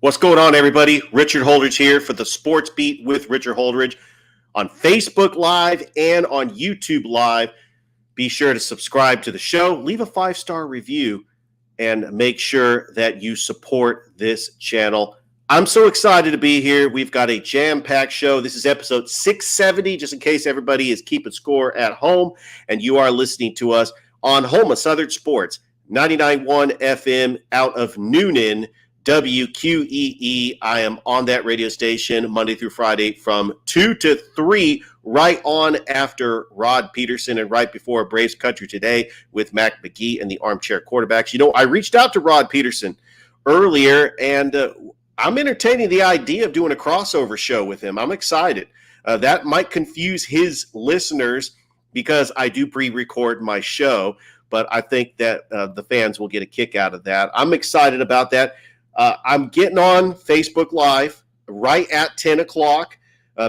What's going on, everybody? Richard Holdridge here for the Sports Beat with Richard Holdridge on Facebook Live and on YouTube Live. Be sure to subscribe to the show, leave a 5-star review, and make sure that you support this channel. I'm so excited to be here. We've got a jam-packed show. This is episode 670, just in case everybody is keeping score at home and you are listening to us on Home of Southern Sports, 99.1 FM out of Noonan, WQEE. I am on that radio station Monday through Friday from 2 to 3, right on after Rod Peterson and right before Braves Country Today with Mac McGee and the Armchair Quarterbacks. You know, I reached out to Rod Peterson earlier, and I'm entertaining the idea of doing a crossover show with him. I'm excited. That might confuse his listeners because I do pre-record my show, but I think that the fans will get a kick out of that. I'm excited about that. I'm getting on Facebook Live right at 10 o'clock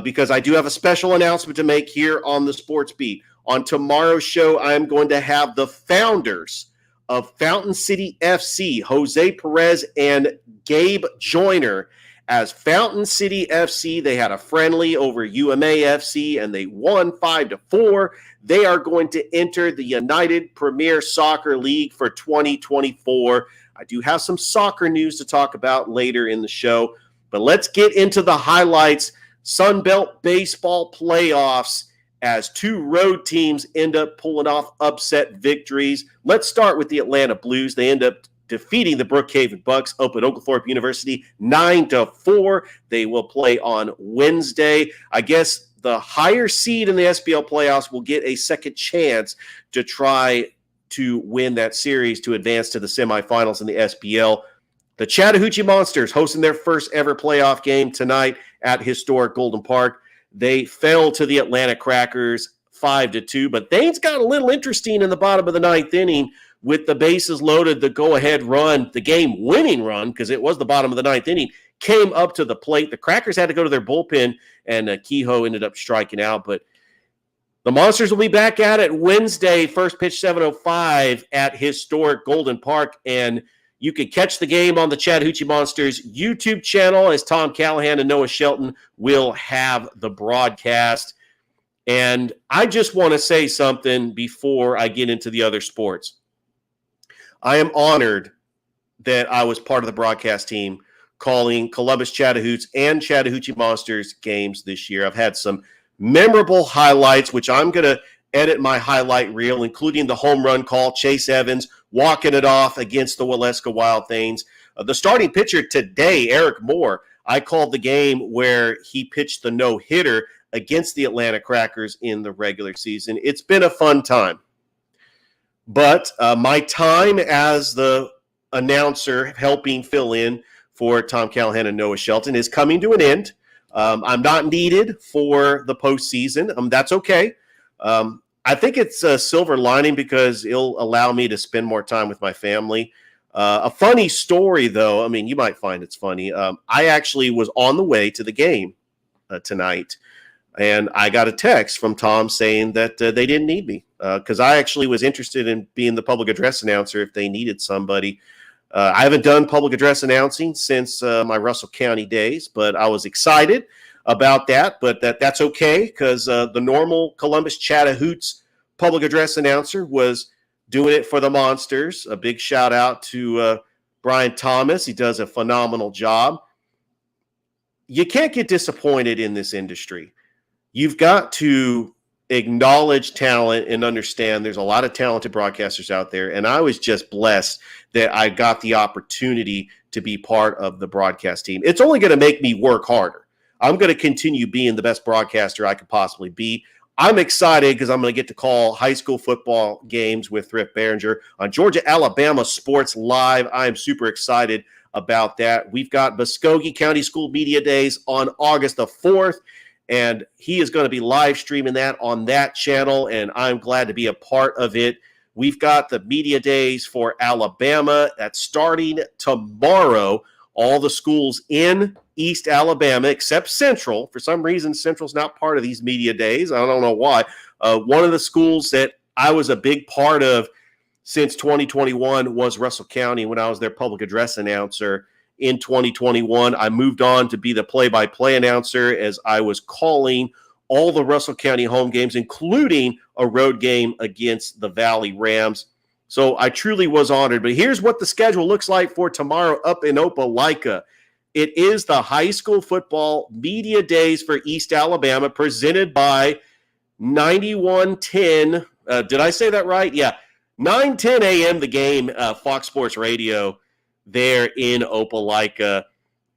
because I do have a special announcement to make here on the Sports Beat. On tomorrow's show, I am going to have the founders of Fountain City FC, Jose Perez and Gabe Joyner, as Fountain City FC. They had a friendly over UMA FC, and they won 5-4. They are going to enter the United Premier Soccer League for 2024. I do have some soccer news to talk about later in the show, but let's get into the highlights. Sunbelt Baseball playoffs as two road teams end up pulling off upset victories. Let's start with the Atlanta Blues. They end up defeating the Brookhaven Bucks up at Oglethorpe University 9-4. They will play on Wednesday. I guess the higher seed in the SBL playoffs will get a second chance to try to win that series to advance to the semifinals in the SBL. The Chattahoochee Monsters hosting their first ever playoff game tonight at historic Golden Park. They fell to the Atlanta Crackers 5-2, but things got a little interesting in the bottom of the ninth inning with the bases loaded. The go-ahead run, the game-winning run, because it was the bottom of the ninth inning, came up to the plate. The Crackers had to go to their bullpen, and Kehoe ended up striking out, but the Monsters will be back at it Wednesday, first pitch 7:05 at historic Golden Park, and you can catch the game on the Chattahoochee Monsters YouTube channel as Tom Callahan and Noah Shelton will have the broadcast. And I just want to say something before I get into the other sports. I am honored that I was part of the broadcast team calling Columbus Chattahoochee and Chattahoochee Monsters games this year. I've had some memorable highlights, which I'm going to edit my highlight reel, including the home run call, Chase Evans walking it off against the Waleska Wild Things. The starting pitcher today, Eric Moore, I called the game where he pitched the no-hitter against the Atlanta Crackers in the regular season. It's been a fun time. But my time as the announcer helping fill in for Tom Callahan and Noah Shelton is coming to an end. I'm not needed for the postseason. That's okay. I think it's a silver lining because it'll allow me to spend more time with my family. A funny story, though, I mean, you might find it's funny. I actually was on the way to the game tonight, and I got a text from Tom saying that they didn't need me because I actually was interested in being the public address announcer if they needed somebody. I haven't done public address announcing since my Russell County days, but I was excited about that. But that's okay because the normal Columbus Chattahoochee public address announcer was doing it for the Monsters. A big shout out to Brian Thomas. He does a phenomenal job. You can't get disappointed in this industry. You've got to acknowledge talent and understand there's a lot of talented broadcasters out there. And I was just blessed that I got the opportunity to be part of the broadcast team. It's only going to make me work harder. I'm going to continue being the best broadcaster I could possibly be. I'm excited because I'm going to get to call high school football games with Thrift Behringer on Georgia-Alabama Sports Live. I am super excited about that. We've got Muskogee County School Media Days on August the 4th. And he is going to be live streaming that on that channel, and I'm glad to be a part of it. We've got the media days for Alabama that's starting tomorrow. All the schools in East Alabama, except Central. For some reason, Central's not part of these media days. I don't know why. One of the schools that I was a big part of since 2021 was Russell County when I was their public address announcer in 2021. I moved on to be the play-by-play announcer as I was calling all the Russell County home games, including a road game against the Valley Rams. So I truly was honored. But here's what the schedule looks like for tomorrow up in Opelika. It is the high school football media days for East Alabama, presented by 9110. Did I say that right? Yeah. 9:10 a.m. the game, Fox Sports Radio there in Opelika.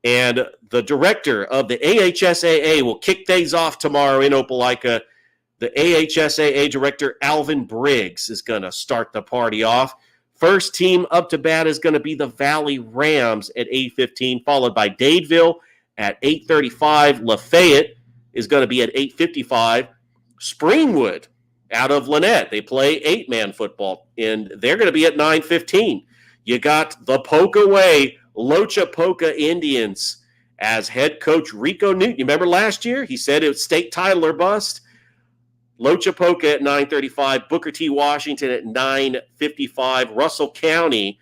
And the director of the AHSAA will kick things off tomorrow in Opelika. The AHSAA director, Alvin Briggs, is going to start the party off. First team up to bat is going to be the Valley Rams at 8:15, followed by Dadeville at 8:35. Lafayette is going to be at 8:55. Springwood out of Lynette, they play 8-man football, and they're going to be at 9:15. You got the Pokaway Lochapoka Indians as head coach Rico Newton. You remember last year? He said it was state title or bust. Lochapoka at 9:35, Booker T. Washington at 9:55. Russell County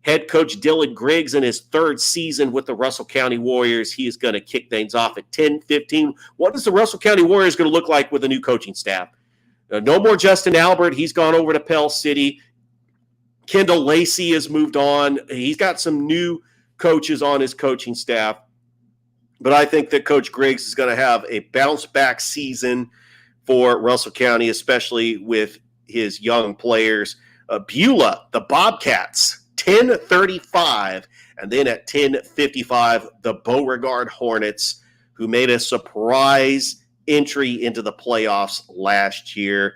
head coach Dylan Griggs in his third season with the Russell County Warriors. He is going to kick things off at 10:15. What is the Russell County Warriors going to look like with a new coaching staff? No more Justin Albert. He's gone over to Pell City. Kendall Lacey has moved on. He's got some new coaches on his coaching staff. But I think that Coach Griggs is going to have a bounce-back season for Russell County, especially with his young players. Beulah, the Bobcats, 10:35. And then at 10:55, the Beauregard Hornets, who made a surprise entry into the playoffs last year.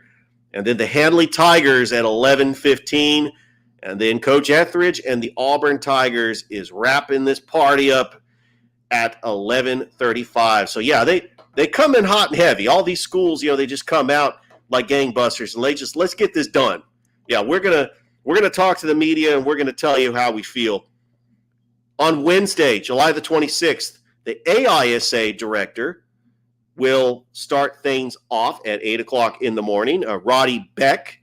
And then the Handley Tigers at 11:15. And then Coach Etheridge and the Auburn Tigers is wrapping this party up at 11:35. So, yeah, they come in hot and heavy. All these schools, they just come out like gangbusters, and they just, let's get this done. Yeah, we're gonna talk to the media, and we're going to tell you how we feel. On Wednesday, July the 26th, the AISA director will start things off at 8 o'clock in the morning. Roddy Beck.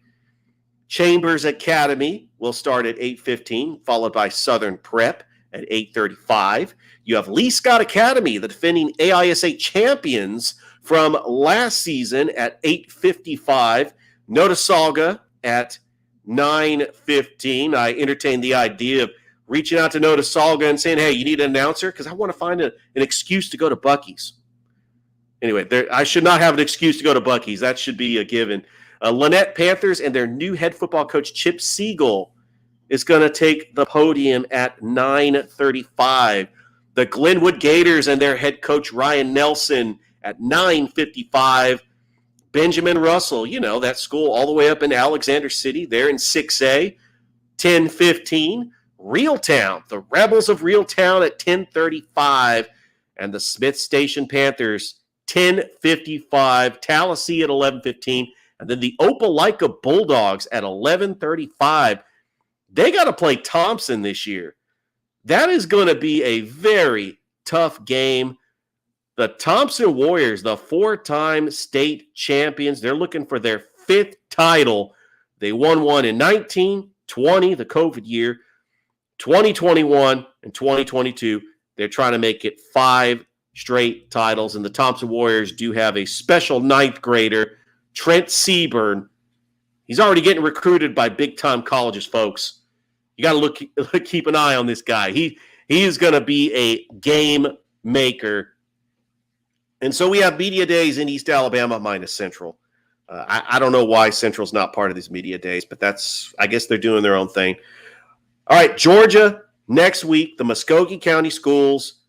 Chambers Academy will start at 8:15, followed by Southern Prep at 8:35. You have Lee Scott Academy, the defending AISA champions from last season, at 8:55. Notasulga at 9:15. I entertained the idea of reaching out to Notasulga and saying, hey, you need an announcer? Because I want to find an excuse to go to Buc-ee's. Anyway, I should not have an excuse to go to Buc-ee's. That should be a given. Lynette Panthers and their new head football coach, Chip Siegel, is going to take the podium at 9:35. The Glenwood Gators and their head coach, Ryan Nelson, at 9:55. Benjamin Russell, that school all the way up in Alexander City. They're in 6A, 10:15. Reeltown, the Rebels of Reeltown at 10:35. And the Smith Station Panthers, 10:55. Tallahassee at 11:15. And then the Opelika Bulldogs at 11:35. They got to play Thompson this year. That is going to be a very tough game. The Thompson Warriors, the 4-time state champions, they're looking for their 5th title. They won one in 1920, the COVID year, 2021, and 2022. They're trying to make it 5 straight titles. And the Thompson Warriors do have a special 9th grader, Trent Seaburn. He's already getting recruited by big-time colleges, folks. You got to keep an eye on this guy. He is going to be a game maker. And so we have media days in East Alabama minus Central. I don't know why Central's not part of these media days, but I guess they're doing their own thing. All right, Georgia, next week, the Muskogee County Schools,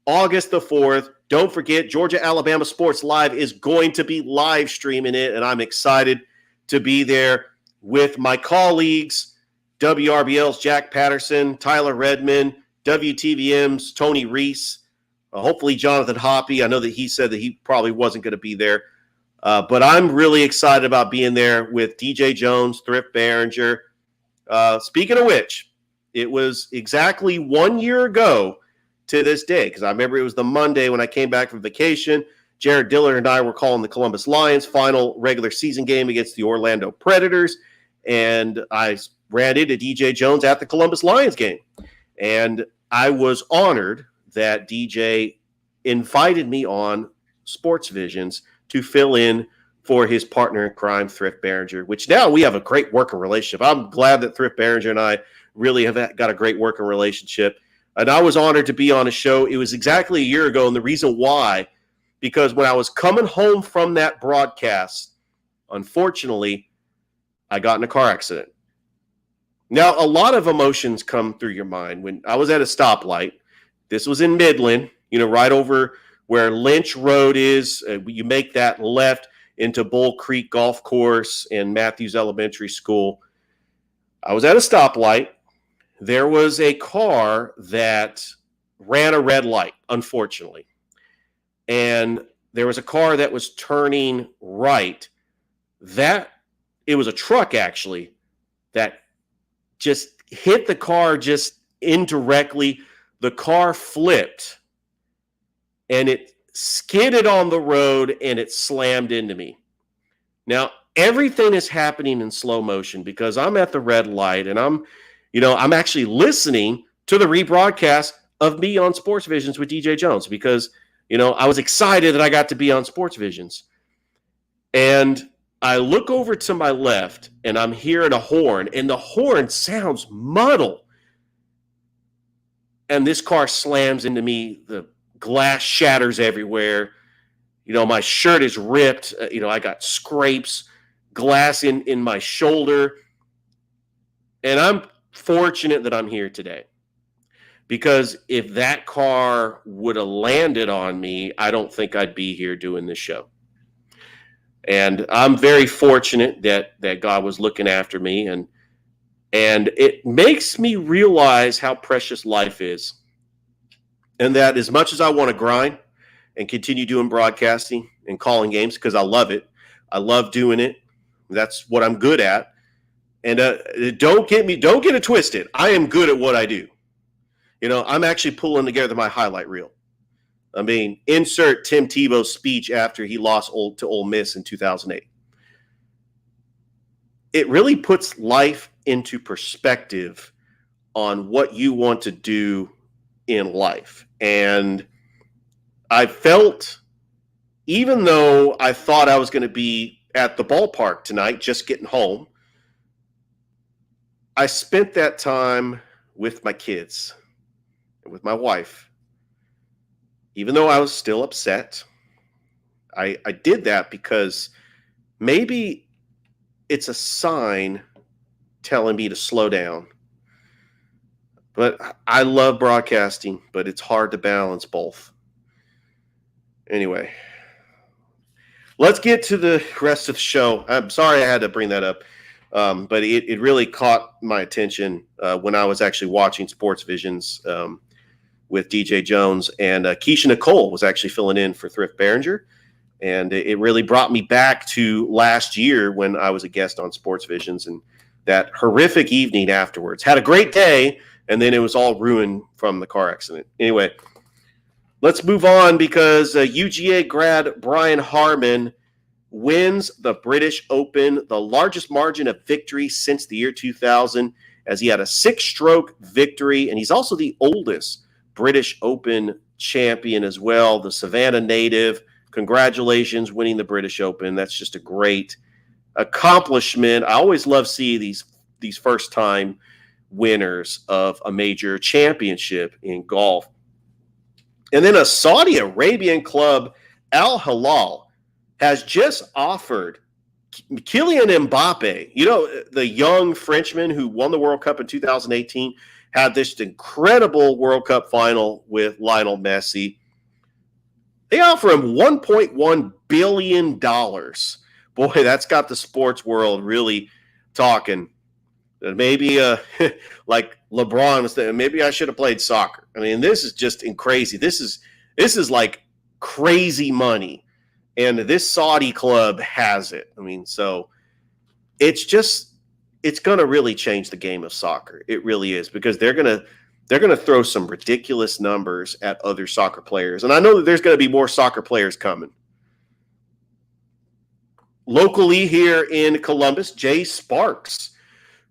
August the 4th. Don't forget, Georgia Alabama Sports Live is going to be live streaming it, and I'm excited to be there with my colleagues, WRBL's Jack Patterson, Tyler Redmond, WTVM's Tony Reese, hopefully Jonathan Hoppy. I know that he said that he probably wasn't going to be there, but I'm really excited about being there with DJ Jones, Thrift Behringer. Speaking of which, it was exactly 1 year ago to this day, because I remember it was the Monday when I came back from vacation. Jared Dillard and I were calling the Columbus Lions final regular season game against the Orlando Predators, and I ran into DJ Jones at the Columbus Lions game. And I was honored that DJ invited me on Sports Visions to fill in for his partner in crime, Thrift Behringer, which now we have a great working relationship. I'm glad that Thrift Behringer and I really have got a great working relationship. And I was honored to be on a show. It was exactly a year ago. And the reason why, because when I was coming home from that broadcast, unfortunately, I got in a car accident. Now, a lot of emotions come through your mind. When I was at a stoplight, this was in Midland, right over where Lynch Road is. You make that left into Bull Creek Golf Course and Matthews Elementary School. I was at a stoplight. There was a car that ran a red light, unfortunately. And there was a car that was turning right. It was a truck, actually, that just hit the car just indirectly. The car flipped, and it skidded on the road, and it slammed into me. Now, everything is happening in slow motion because I'm at the red light, and I'm actually listening to the rebroadcast of me on Sports Visions with DJ Jones because, I was excited that I got to be on Sports Visions. And I look over to my left, and I'm hearing a horn, and the horn sounds muddled. And this car slams into me. The glass shatters everywhere. My shirt is ripped. I got scrapes, glass in my shoulder. And I'm fortunate that I'm here today. Because if that car would have landed on me, I don't think I'd be here doing this show. And I'm very fortunate that God was looking after me. And it makes me realize how precious life is. And that as much as I want to grind and continue doing broadcasting and calling games, because I love it. I love doing it. That's what I'm good at. And don't get it twisted. I am good at what I do. I'm actually pulling together my highlight reel. I mean, insert Tim Tebow's speech after he lost to Ole Miss in 2008. It really puts life into perspective on what you want to do in life. And I felt, even though I thought I was going to be at the ballpark tonight, just getting home, I spent that time with my kids and with my wife. Even though I was still upset, I did that because maybe it's a sign telling me to slow down. But I love broadcasting, but it's hard to balance both. Anyway, let's get to the rest of the show. I'm sorry I had to bring that up, but it really caught my attention when I was actually watching Sports Visions with DJ Jones. And Keisha Nicole was actually filling in for Thrift Behringer. And it really brought me back to last year when I was a guest on Sports Visions and that horrific evening afterwards. Had a great day, and then it was all ruined from the car accident. Anyway, let's move on because UGA grad Brian Harman wins the British Open, the largest margin of victory since the year 2000, as he had a 6-stroke victory, and he's also the oldest British Open champion as well, the Savannah native. Congratulations winning the British Open. That's just a great accomplishment. I always love seeing these first-time winners of a major championship in golf. And then a Saudi Arabian club, Al Hilal, has just offered Kylian Mbappe, the young Frenchman who won the World Cup in 2018, had this incredible World Cup final with Lionel Messi. They offer him $1.1 billion. Boy, that's got the sports world really talking. Maybe like LeBron was saying, maybe I should have played soccer. I mean, this is just crazy. This is like crazy money. And this Saudi club has it. I mean, so it's going to really change the game of soccer. It really is, because they're going to throw some ridiculous numbers at other soccer players. And I know that there's going to be more soccer players coming. Locally here in Columbus, Jay Sparks,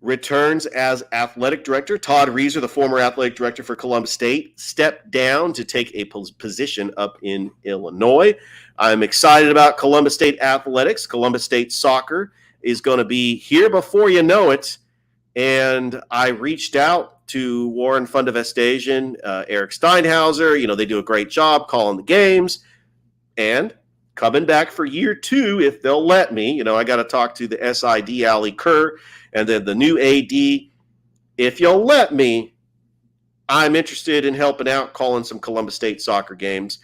returns as athletic director. Todd Reeser, the former athletic director for Columbus State, stepped down to take a position up in Illinois. I'm excited about Columbus State athletics. Columbus State soccer is going to be here before you know it. And I reached out to Warren Fundavestasian, Eric Steinhauser. They do a great job calling the games. And coming back for year 2, if they'll let me. I got to talk to the SID, Ali Kerr, and then the new AD. If you'll let me, I'm interested in helping out calling some Columbus State soccer games.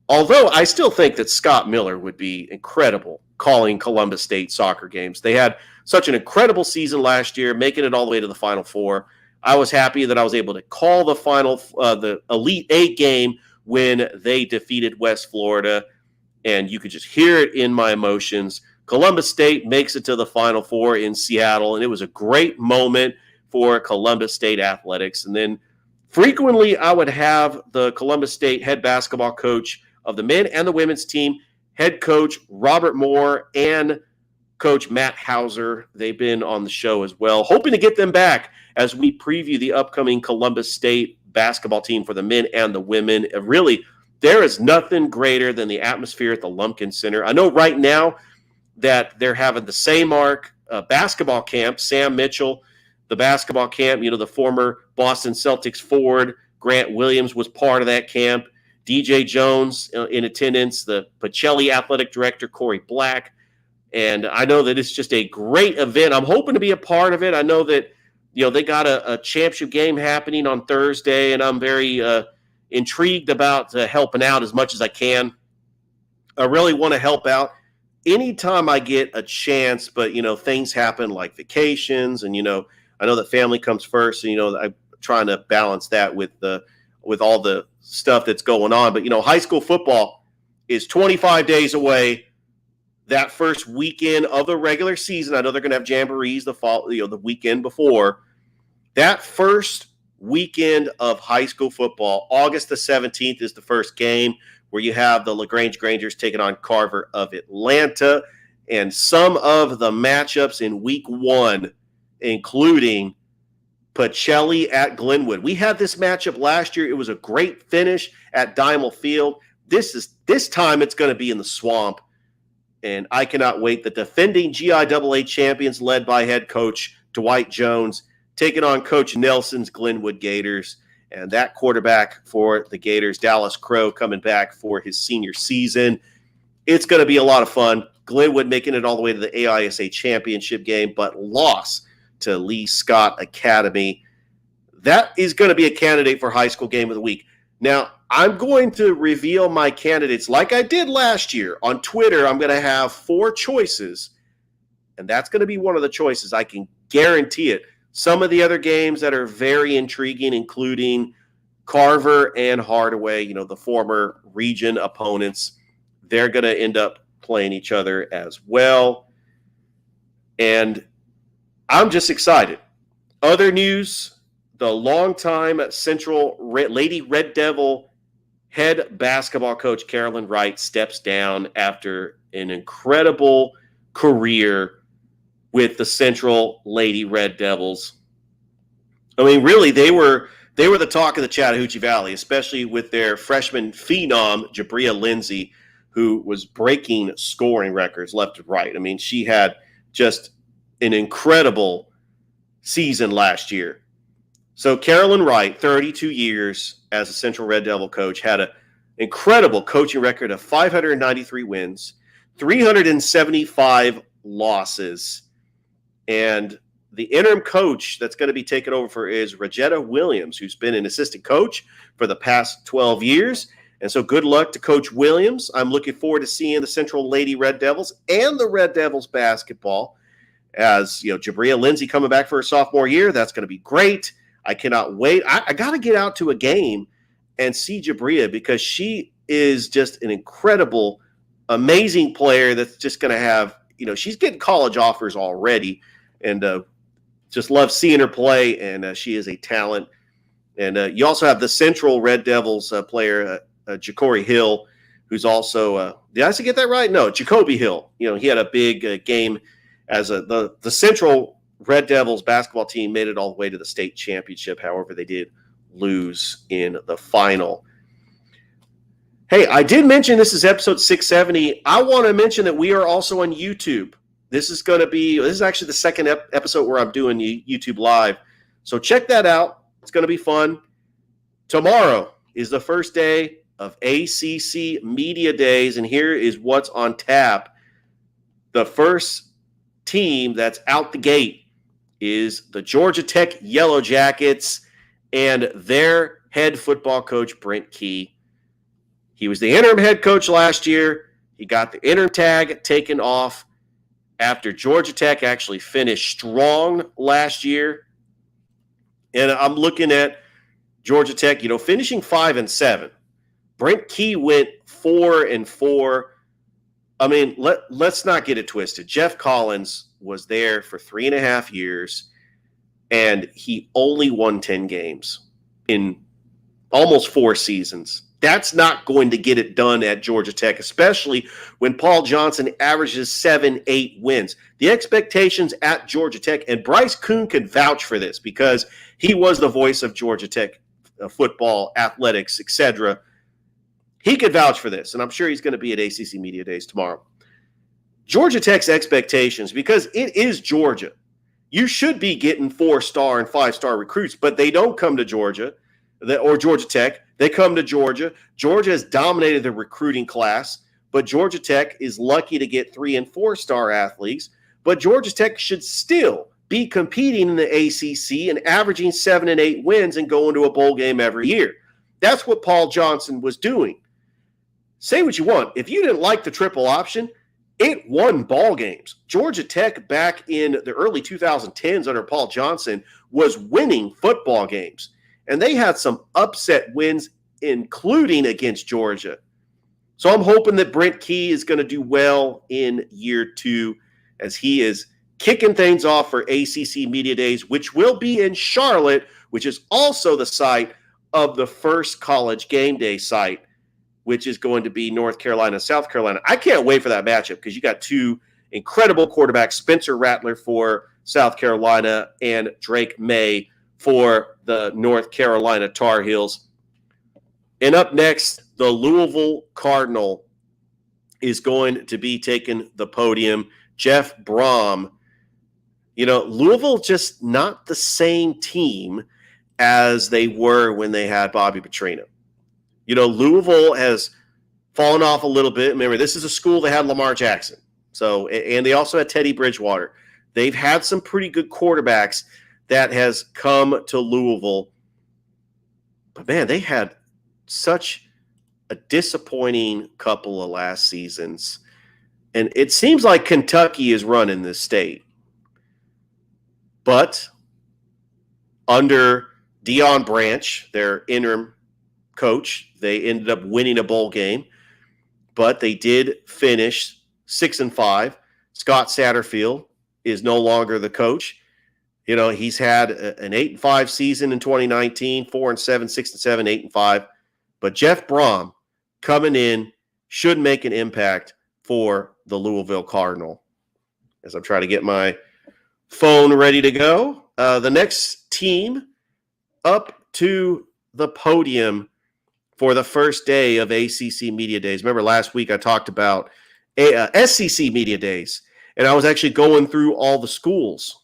Although I still think that Scott Miller would be incredible calling Columbus State soccer games. They had such an incredible season last year, making it all the way to the Final Four. I was happy that I was able to call the Elite Eight game when they defeated West Florida, and you could just hear it in my emotions. Columbus State makes it to the Final Four in Seattle, and it was a great moment for Columbus State athletics. And then frequently I would have the Columbus State head basketball coach of the men and the women's team, head coach Robert Moore and coach Matt Hauser. They've been on the show as well, hoping to get them back as we preview the upcoming Columbus State basketball team for the men and the women. Really, there is nothing greater than the atmosphere at the Lumpkin Center. I know right now that they're having the same basketball camp. Sam Mitchell, the basketball camp, the former Boston Celtics forward, Grant Williams was part of that camp. DJ Jones in attendance, the Pacelli athletic director, Corey Black. And I know that it's just a great event. I'm hoping to be a part of it. I know that, they got a championship game happening on Thursday, and I'm very intrigued about helping out as much as I can. I really want to help out anytime I get a chance, but, things happen like vacations, and, I know that family comes first, and, I'm trying to balance that with all the stuff that's going on. But, high school football is 25 days away. That first weekend of the regular season, I know they're going to have jamborees the weekend before. That first weekend of high school football, August the 17th is the first game, where you have the LaGrange Grangers taking on Carver of Atlanta. And some of the matchups in week 1, including Pacelli at Glenwood. We had this matchup last year. It was a great finish at Diamond Field. This time it's going to be in the Swamp. And I cannot wait. The defending GIAA champions, led by head coach Dwight Jones, taking on Coach Nelson's Glenwood Gators. And that quarterback for the Gators, Dallas Crow, coming back for his senior season. It's going to be a lot of fun. Glenwood making it all the way to the AISA championship game, but lost to Lee Scott Academy. That is going to be a candidate for high school game of the week. Now, I'm going to reveal my candidates like I did last year. On Twitter, I'm going to have 4 choices, and that's going to be one of the choices. I can guarantee it. Some of the other games that are very intriguing, including Carver and Hardaway, the former region opponents, they're going to end up playing each other as well. And I'm just excited. Other news, the longtime Central Lady Red Devil head basketball coach Carolyn Wright steps down after an incredible career with the Central Lady Red Devils. I mean, really, they were the talk of the Chattahoochee Valley, especially with their freshman phenom, Jabria Lindsay, who was breaking scoring records left and right. I mean, she had just an incredible season last year. So Carolyn Wright, 32 years as a Central Red Devil coach, had an incredible coaching record of 593 wins, 375 losses. And the interim coach that's going to be taken over for is Regetta Williams, who's been an assistant coach for the past 12 years. And so good luck to Coach Williams. I'm looking forward to seeing the Central Lady Red Devils and the Red Devils basketball. As Jabria Lindsay coming back for her sophomore year, that's going to be great. I cannot wait. I got to get out to a game and see Jabria, because she is just an incredible, amazing player that's just going to have, she's getting college offers already, and just love seeing her play, and she is a talent. And you also have the Central Red Devils player, Jacory Hill, who's also did I get that right? No, Jacoby Hill. He had a big game as the Central Red Devils basketball team made it all the way to the state championship. However, they did lose in the final. Hey, I did mention this is episode 670. I want to mention that we are also on YouTube. This is actually the second episode where I'm doing YouTube live. So check that out. It's going to be fun. Tomorrow is the first day of ACC Media Days, and here is what's on tap. The first team that's out the gate is the Georgia Tech Yellow Jackets and their head football coach, Brent Key. He was the interim head coach last year. He got the interim tag taken off after Georgia Tech actually finished strong last year. And I'm looking at Georgia Tech, finishing 5-7. Brent Key went 4-4. I mean, let's not get it twisted. Jeff Collins was there for 3.5 years, and he only won 10 games in almost 4 seasons. That's not going to get it done at Georgia Tech, especially when Paul Johnson averages 7-8 wins. The expectations at Georgia Tech, and Bryce Kuhn can vouch for this because he was the voice of Georgia Tech football, athletics, etc. He could vouch for this, and I'm sure he's going to be at ACC Media Days tomorrow. Georgia Tech's expectations, because it is Georgia, you should be getting 4-star and 5-star recruits, but they don't come to Georgia or Georgia Tech. They come to Georgia. Georgia has dominated the recruiting class, but Georgia Tech is lucky to get 3- and 4-star athletes. But Georgia Tech should still be competing in the ACC and averaging 7 and 8 wins and going to a bowl game every year. That's what Paul Johnson was doing. Say what you want. If you didn't like the triple option, it won ball games. Georgia Tech back in the early 2010s under Paul Johnson was winning football games. And they had some upset wins, including against Georgia. So I'm hoping that Brent Key is going to do well in year 2 as he is kicking things off for ACC Media Days, which will be in Charlotte, which is also the site of the first College Game Day site, which is going to be North Carolina, South Carolina. I can't wait for that matchup because you got 2 incredible quarterbacks, Spencer Rattler for South Carolina and Drake May for the North Carolina Tar Heels. And up next, the Louisville Cardinal is going to be taking the podium. Jeff Brom. Louisville just not the same team as they were when they had Bobby Petrino. Louisville has fallen off a little bit. Remember, this is a school that had Lamar Jackson. So, and they also had Teddy Bridgewater. They've had some pretty good quarterbacks that has come to Louisville. But, man, they had such a disappointing couple of last seasons. And it seems like Kentucky is running this state. But under Deion Branch, their interim coach, they ended up winning a bowl game. But they did finish 6-5. Scott Satterfield is no longer the coach. He's had an 8-5 season in 2019, 4-7, 6-7, 8-5. But Jeff Brom coming in should make an impact for the Louisville Cardinal. As I'm trying to get my phone ready to go. The next team up to the podium for the first day of ACC Media Days. Remember last week I talked about SEC Media Days, and I was actually going through all the schools.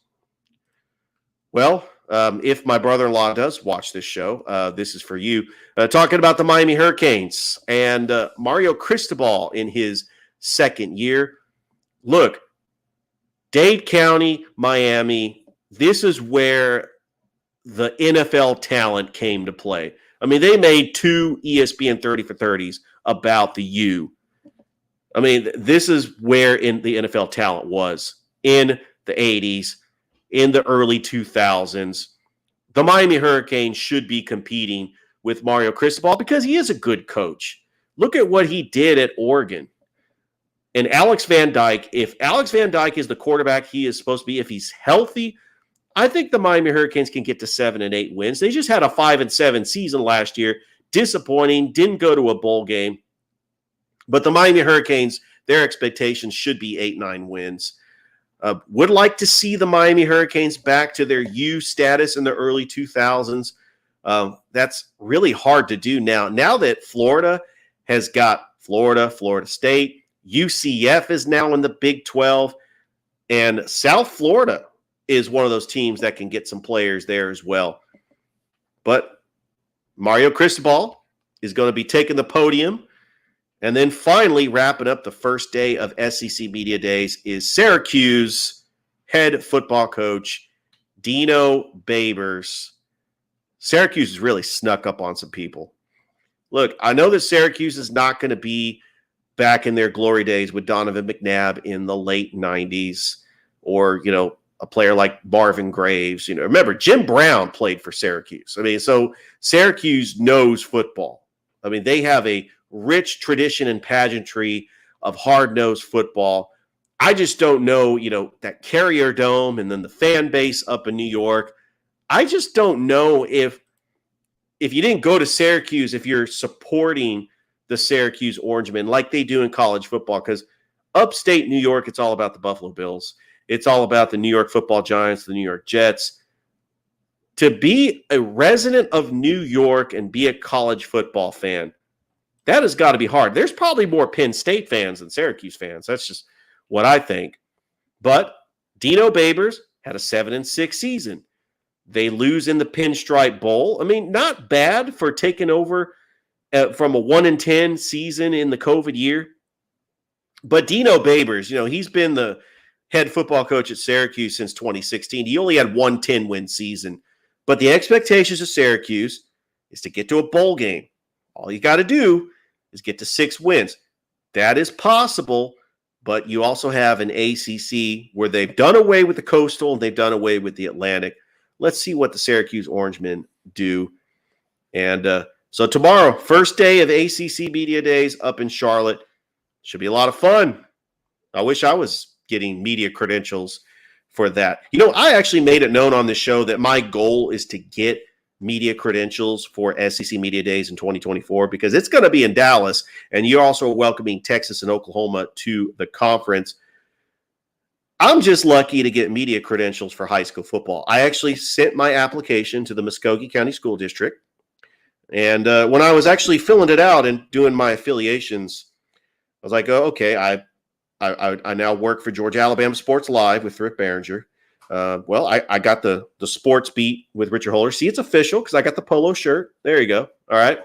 Well, if my brother-in-law does watch this show, this is for you. Talking about the Miami Hurricanes and Mario Cristobal in his second year. Look, Dade County, Miami, this is where the NFL talent came to play. I mean, they made 2 ESPN 30 for 30s about the U. I mean, this is where the NFL talent was in the 80s, in the early 2000s. The Miami Hurricanes should be competing with Mario Cristobal because he is a good coach. Look at what he did at Oregon. And Alex Van Dyke, if Alex Van Dyke is the quarterback he is supposed to be, if he's healthy, I think the Miami Hurricanes can get to 7 and 8 wins. They just had a 5-7 season last year. Disappointing, didn't go to a bowl game. But the Miami Hurricanes, their expectations should be 8-9 wins. Would like to see the Miami Hurricanes back to their U status in the early 2000s. That's really hard to do now. Now that Florida has got Florida State, UCF is now in the Big 12, and South Florida is one of those teams that can get some players there as well. But Mario Cristobal is going to be taking the podium. And then finally, wrapping up the first day of SEC Media Days is Syracuse head football coach Dino Babers. Syracuse has really snuck up on some people. Look, I know that Syracuse is not going to be back in their glory days with Donovan McNabb in the late 90s or, a player like Marvin Graves. Remember, Jim Brown played for Syracuse. So Syracuse knows football. They have a rich tradition and pageantry of hard-nosed football. I just don't know, that Carrier Dome and then the fan base up in New York. I just don't know if you didn't go to Syracuse, if you're supporting the Syracuse Orangemen like they do in college football, because upstate New York, it's all about the Buffalo Bills. It's all about the New York Football Giants, the New York Jets. To be a resident of New York and be a college football fan, that has got to be hard. There's probably more Penn State fans than Syracuse fans. That's just what I think. But Dino Babers had a 7-6 season. They lose in the Pinstripe Bowl. Not bad for taking over from a 1-10 season in the COVID year. But Dino Babers, he's been the head football coach at Syracuse since 2016. He only had one 10-win season. But the expectations of Syracuse is to get to a bowl game. All you got to do is get to 6 wins. That is possible, but you also have an ACC where they've done away with the Coastal and they've done away with the Atlantic. Let's see what the Syracuse Orangemen do. And so tomorrow, first day of ACC Media Days up in Charlotte. Should be a lot of fun. I wish I was getting media credentials for that. I actually made it known on the show that my goal is to get media credentials for SEC Media Days in 2024 because it's going to be in Dallas, and you're also welcoming Texas and Oklahoma to the conference. I'm just lucky to get media credentials for high school football. I actually sent my application to the Muskogee County School District, and when I was actually filling it out and doing my affiliations, I was like, oh, okay, I now work for Georgia Alabama Sports Live with Thrift Behringer. I got the sports beat with Richard Holdridge. See, it's official because I got the polo shirt. There you go. All right.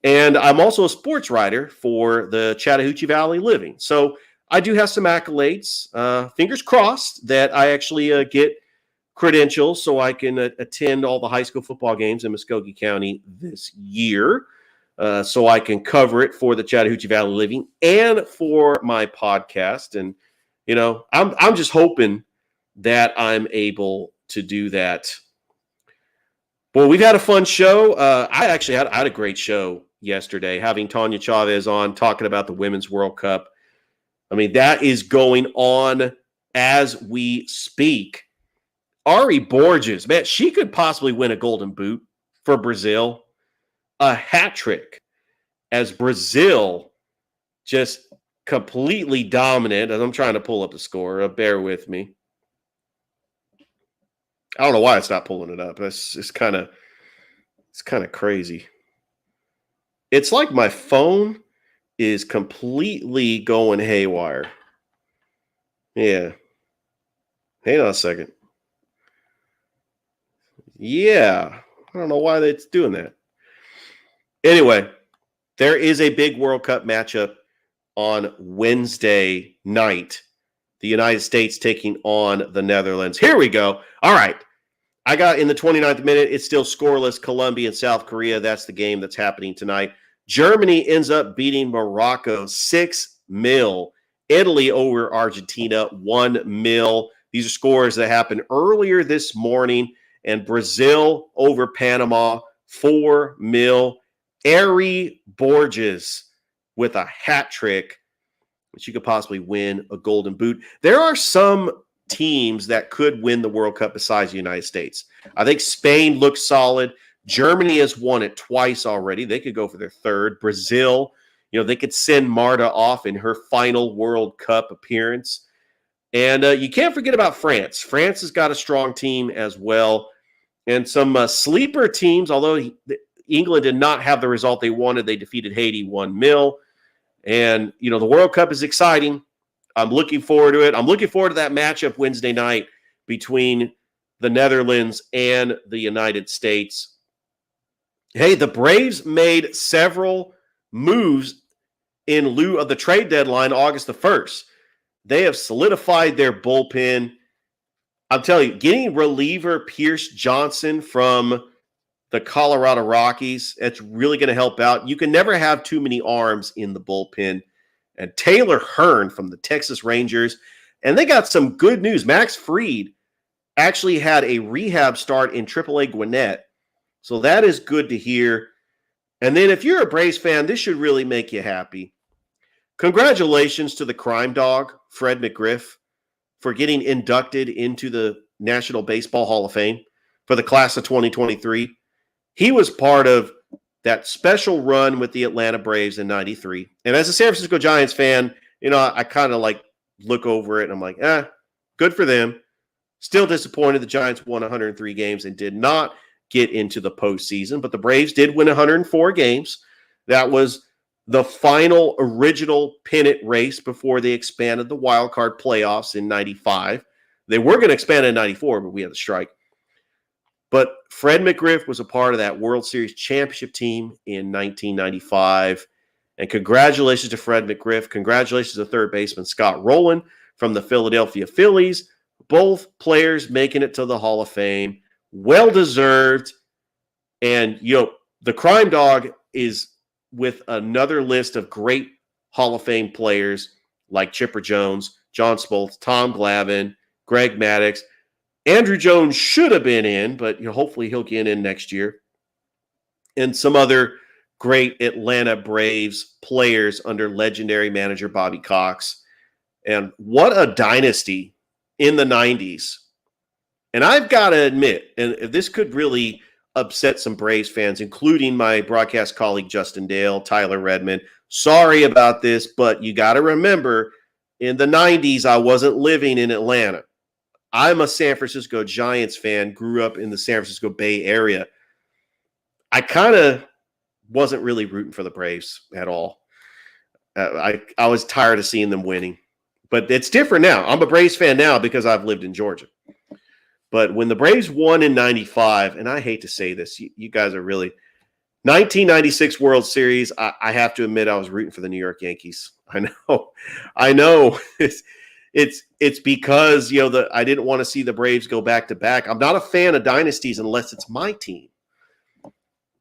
And I'm also a sports writer for the Chattahoochee Valley Living. So I do have some accolades. Fingers crossed that I actually get credentials so I can attend all the high school football games in Muskogee County this year. So I can cover it for the Chattahoochee Valley Living and for my podcast. And, I'm just hoping that I'm able to do that. Well, we've had a fun show. I actually had a great show yesterday, having Tanya Chavez on talking about the Women's World Cup. That is going on as we speak. Ari Borges, man, she could possibly win a Golden Boot for Brazil. A hat trick as Brazil just completely dominant. As I'm trying to pull up the score, bear with me. I don't know why it's not pulling it up. It's kind of crazy. It's like my phone is completely going haywire. Yeah. Hang on a second. Yeah. I don't know why it's doing that. Anyway, there is a big World Cup matchup on Wednesday night. The United States taking on the Netherlands. Here we go. All right. I got in the 29th minute. It's still scoreless. Colombia and South Korea. That's the game that's happening tonight. Germany ends up beating Morocco 6-0. Italy over Argentina 1-0. These are scores that happened earlier this morning. And Brazil over Panama 4-0. Ari Borges with a hat trick, which you could possibly win a Golden Boot. There are some teams that could win the World Cup besides the United States. I think Spain looks solid. Germany has won it twice already. They could go for their third. Brazil, they could send Marta off in her final World Cup appearance. And you can't forget about France. France has got a strong team as well. And some sleeper teams, although England did not have the result they wanted. They defeated Haiti 1-0. And, the World Cup is exciting. I'm looking forward to it. I'm looking forward to that matchup Wednesday night between the Netherlands and the United States. Hey, the Braves made several moves in lieu of the trade deadline August the 1st. They have solidified their bullpen. I'm telling you, getting reliever Pierce Johnson from the Colorado Rockies, it's really going to help out. You can never have too many arms in the bullpen. And Taylor Hearn from the Texas Rangers. And they got some good news. Max Fried actually had a rehab start in AAA Gwinnett. So that is good to hear. And then if you're a Braves fan, this should really make you happy. Congratulations to the crime dog, Fred McGriff, for getting inducted into the National Baseball Hall of Fame for the class of 2023. He was part of that special run with the Atlanta Braves in 93. And as a San Francisco Giants fan, I kind of look over it and I'm like, good for them. Still disappointed the Giants won 103 games and did not get into the postseason, but the Braves did win 104 games. That was the final original pennant race before they expanded the wild card playoffs in 95. They were going to expand in 94, but we had the strike. But Fred McGriff was a part of that World Series championship team in 1995. And congratulations to Fred McGriff. Congratulations to third baseman Scott Rowland from the Philadelphia Phillies. Both players making it to the Hall of Fame. Well-deserved. And, the crime dog is with another list of great Hall of Fame players like Chipper Jones, John Smoltz, Tom Glavine, Greg Maddux. Andrew Jones should have been in, but hopefully he'll get in next year. And some other great Atlanta Braves players under legendary manager Bobby Cox. And what a dynasty in the 90s. And I've got to admit, and this could really upset some Braves fans, including my broadcast colleague Justin Dale, Tyler Redmond. Sorry about this, but you got to remember, in the 90s, I wasn't living in Atlanta. I'm a San Francisco Giants fan, grew up in the San Francisco Bay Area. I kind of wasn't really rooting for the Braves at all. I was tired of seeing them winning. But it's different now. I'm a Braves fan now because I've lived in Georgia. But when the Braves won in 95, and I hate to say this, you guys are really 1996 World Series, I have to admit I was rooting for the New York Yankees. I know. It's because I didn't want to see the Braves go back to back. I'm not a fan of dynasties unless it's my team.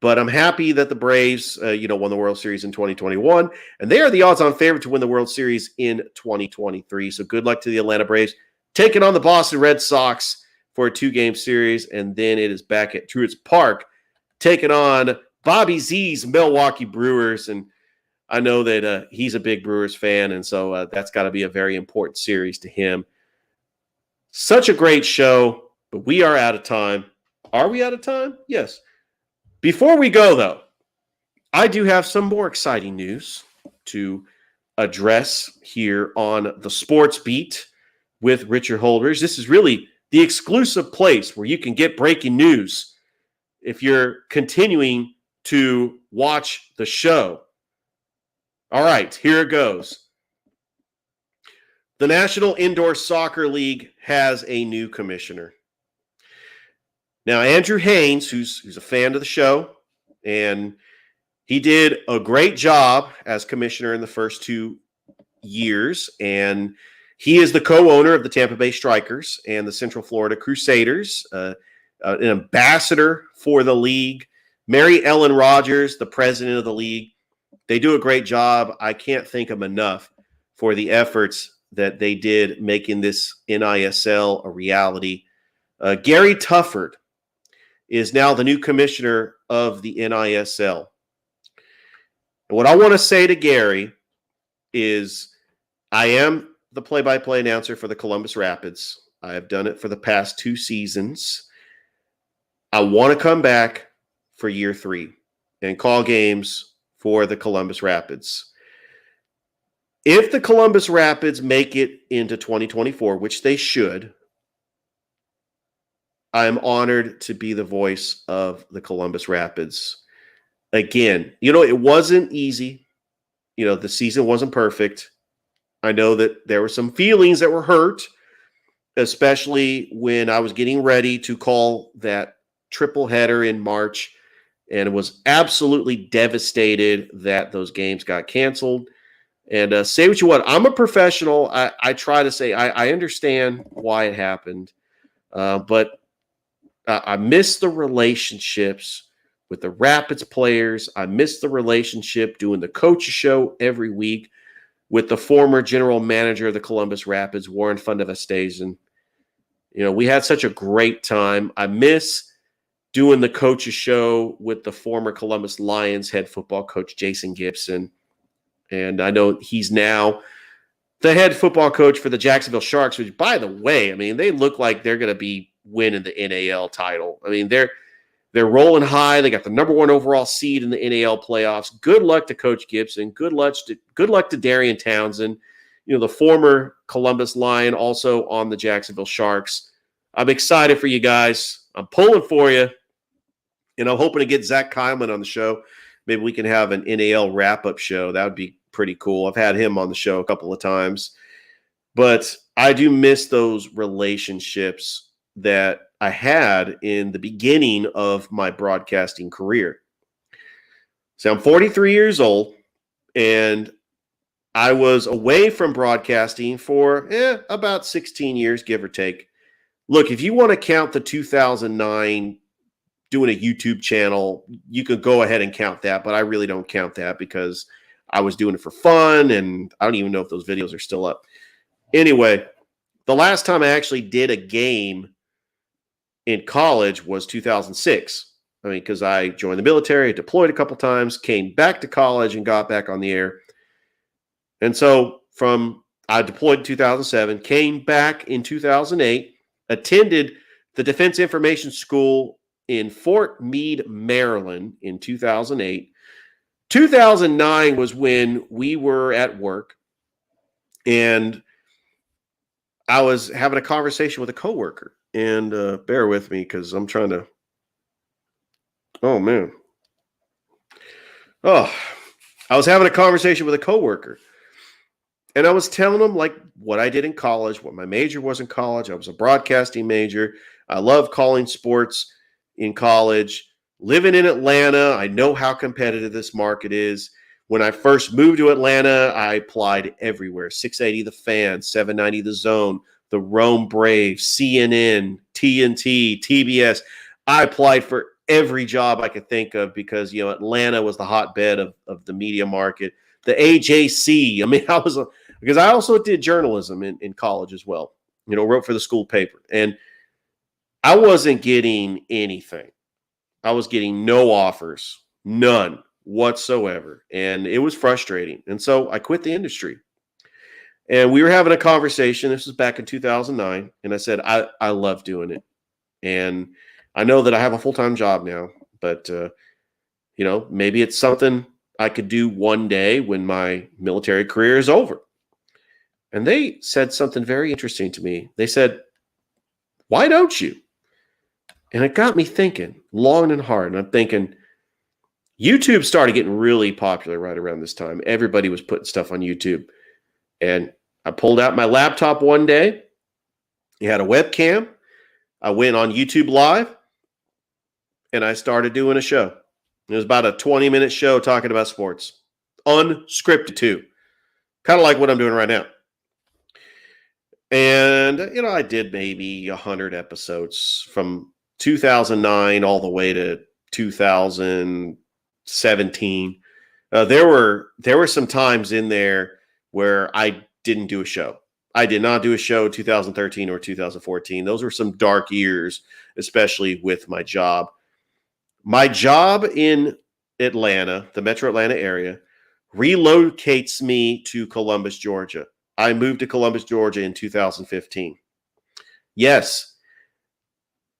But I'm happy that the Braves, won the World Series in 2021, and they are the odds-on favorite to win the World Series in 2023. So good luck to the Atlanta Braves taking on the Boston Red Sox for a 2-game series, and then it is back at Truist Park taking on Bobby Z's Milwaukee Brewers. And I know that he's a big Brewers fan, and so that's got to be a very important series to him. Such a great show, but we are out of time. Are we out of time? Yes. Before we go, though, I do have some more exciting news to address here on the Sports Beat with Richard Holdridge. This is really the exclusive place where you can get breaking news if you're continuing to watch the show. All right, here it goes. The National Indoor Soccer League has a new commissioner. Now, Andrew Haynes, who's a fan of the show, and he did a great job as commissioner in the first 2 years, and he is the co-owner of the Tampa Bay Strikers and the Central Florida Crusaders, an ambassador for the league. Mary Ellen Rogers, the president of the league, they do a great job. I can't thank them enough for the efforts that they did making this NISL a reality. Gary Tufford is now the new commissioner of the NISL. And what I want to say to Gary is I am the play-by-play announcer for the Columbus Rapids. I have done it for the past 2 seasons. I want to come back for year 3 and call games for the Columbus Rapids. If the Columbus Rapids make it into 2024, which they should, I am honored to be the voice of the Columbus Rapids. Again, it wasn't easy. The season wasn't perfect. I know that there were some feelings that were hurt, especially when I was getting ready to call that triple header in March, and was absolutely devastated that those games got canceled. And say what you want, I'm a professional. I try to say I understand why it happened, but I miss the relationships with the Rapids players. I miss the relationship doing the coach show every week with the former general manager of the Columbus Rapids, Warren Fundavestasian. We had such a great time. I miss doing the coach's show with the former Columbus Lions head football coach, Jason Gibson. And I know he's now the head football coach for the Jacksonville Sharks, which, by the way, I mean, they look like they're going to be winning the NAL title. I mean, they're rolling high. They got the number 1 overall seed in the NAL playoffs. Good luck to Coach Gibson. Good luck to Darian Townsend, the former Columbus Lion, also on the Jacksonville Sharks. I'm excited for you guys. I'm pulling for you, and I'm hoping to get Zach Kyman on the show. Maybe we can have an NAL wrap-up show. That would be pretty cool. I've had him on the show a couple of times. But I do miss those relationships that I had in the beginning of my broadcasting career. So I'm 43 years old, and I was away from broadcasting for about 16 years, give or take. Look, if you want to count the 2009 doing a YouTube channel, you could go ahead and count that, but I really don't count that because I was doing it for fun, and I don't even know if those videos are still up. Anyway, the last time I actually did a game in college was 2006. I mean, because I joined the military, deployed a couple times, came back to college, and got back on the air. And so I deployed in 2007, came back in 2008, attended the Defense Information School in Fort Meade, Maryland in 2008. 2009 was when we were at work, and I was having a conversation with a coworker. And bear with me because I'm trying to. Oh, man. Oh, I was having a conversation with a coworker. And I was telling him like what I did in college, what my major was in college. I was a broadcasting major. I love calling sports in college. Living in Atlanta, I know how competitive this market is. When I first moved to Atlanta, I applied everywhere. 680 The Fan, 790 The Zone, the Rome Braves, CNN, TNT, TBS. I applied for every job I could think of because, Atlanta was the hotbed of the media market. The AJC. I mean, because I also did journalism in college as well. Wrote for the school paper. And I wasn't getting anything. I was getting no offers, none whatsoever. And it was frustrating. And so I quit the industry. And we were having a conversation. This was back in 2009. And I said, I love doing it. And I know that I have a full-time job now, but, maybe it's something I could do one day when my military career is over. And they said something very interesting to me. They said, why don't you? And it got me thinking long and hard. And I'm thinking, YouTube started getting really popular right around this time. Everybody was putting stuff on YouTube. And I pulled out my laptop one day. It had a webcam. I went on YouTube Live, and I started doing a show. It was about a 20-minute show talking about sports. Unscripted, too. Kind of like what I'm doing right now. And, I did maybe 100 episodes from 2009 all the way to 2017. There were some times in there where I didn't do a show. I did not do a show in 2013 or 2014. Those were some dark years, especially with my job. My job in Atlanta, the metro Atlanta area, relocates me to Columbus, Georgia. I moved to Columbus, Georgia in 2015. Yes,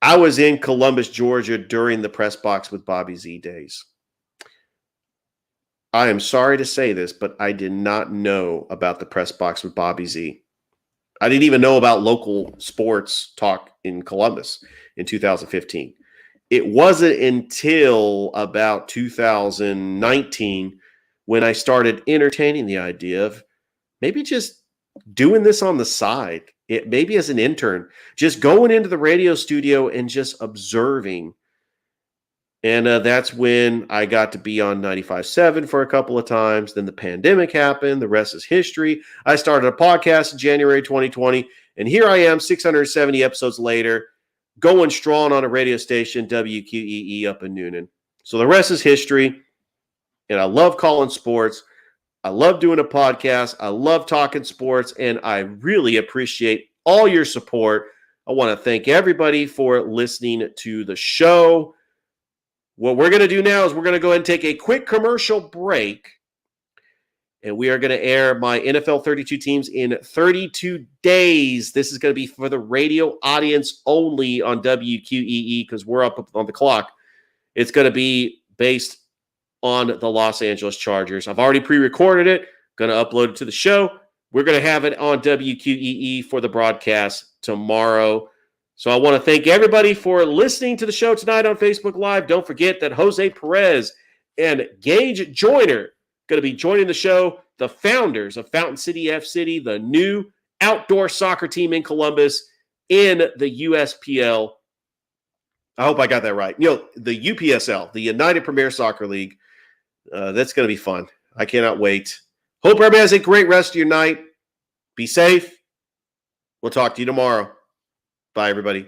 I was in Columbus, Georgia during the Press Box with Bobby Z days. I am sorry to say this, but I did not know about the press box with Bobby Z. I didn't even know about local sports talk in Columbus in 2015. It wasn't until about 2019 when I started entertaining the idea of maybe just doing this on the side, maybe as an intern, just going into the radio studio and just observing. And that's when I got to be on 95.7 for a couple of times. Then the pandemic happened. The rest is history. I started a podcast in January 2020. And here I am 670 episodes later, going strong on a radio station, WQEE up in Noonan. So the rest is history. And I love calling sports. I love doing a podcast. I love talking sports. And I really appreciate all your support. I want to thank everybody for listening to the show. What we're going to do now is we're going to go ahead and take a quick commercial break, and we are going to air my NFL 32 teams in 32 days. This is going to be for the radio audience only on WQEE because we're up on the clock. It's going to be based on the Los Angeles Chargers. I've already pre-recorded it, going to upload it to the show. We're going to have it on WQEE for the broadcast tomorrow. So I want to thank everybody for listening to the show tonight on Facebook Live. Don't forget that Jose Perez and Gage Joyner going to be joining the show, the founders of Fountain City F City, the new outdoor soccer team in Columbus in the USPL. I hope I got that right. The UPSL, the United Premier Soccer League. That's going to be fun. I cannot wait. Hope everybody has a great rest of your night. Be safe. We'll talk to you tomorrow. Bye, everybody.